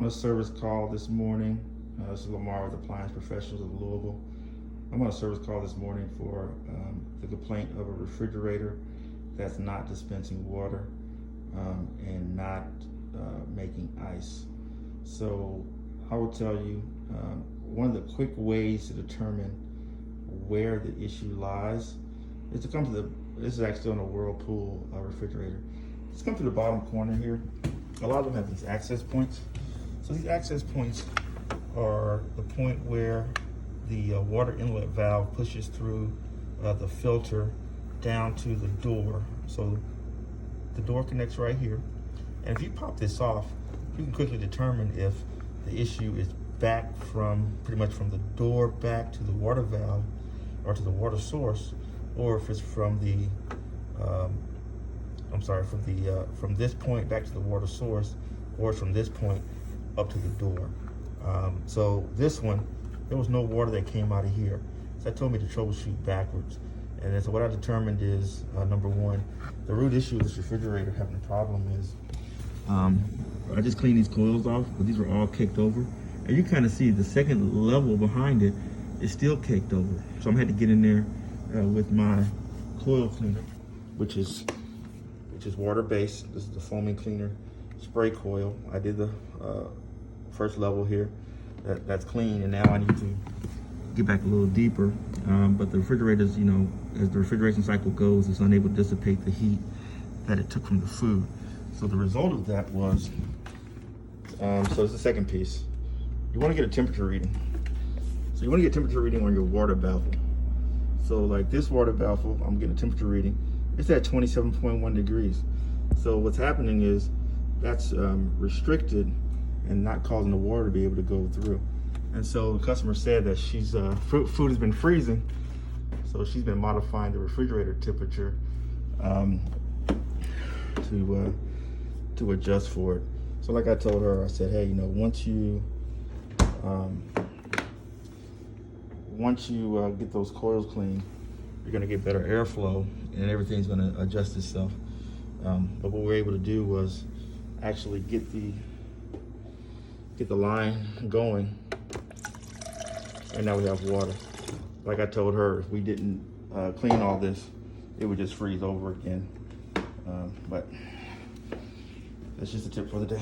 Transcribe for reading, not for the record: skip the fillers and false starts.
on a service call this morning. This is Lamar with Appliance Professionals of Louisville. I'm on a service call this morning for the complaint of a refrigerator that's not dispensing water and not making ice. So I will tell you, one of the quick ways to determine where the issue lies is to come to this is actually on a Whirlpool refrigerator. Just come to the bottom corner here. A lot of them have these access points. So these access points are the point where the water inlet valve pushes through the filter down to the door. So the door connects right here. And if you pop this off, you can quickly determine if the issue is back from pretty much from the door back to the water valve or to the water source, or if it's from the from this point back to the water source, or from this point up to the door. So this one, there was no water that came out of here. So that told me to troubleshoot backwards. And then so what I determined is, number one, the root issue of this refrigerator having a problem is, I just cleaned these coils off, but these were all caked over. And you kind of see the second level behind it is still caked over. So I'm had to get in there with my coil cleaner, which is water-based. This is the foaming cleaner spray coil. I did the first level here. That's clean, and now I need to get back a little deeper. But the refrigerator's, as the refrigeration cycle goes, it's unable to dissipate the heat that it took from the food. So the result of that was, so it's the second piece. You want to get a temperature reading. So you want to get a temperature reading on your water baffle. So like this water baffle, I'm getting a temperature reading. It's at 27.1 degrees. So what's happening is that's restricted and not causing the water to be able to go through. And so the customer said that she's food has been freezing, so she's been modifying the refrigerator temperature to adjust for it. So like I told her, I said, hey, once you get those coils clean, you're gonna get better airflow and everything's gonna adjust itself. But what we were able to do was actually get the line going, and now we have water. Like I told her, if we didn't clean all this, it would just freeze over again. But that's just a tip for the day.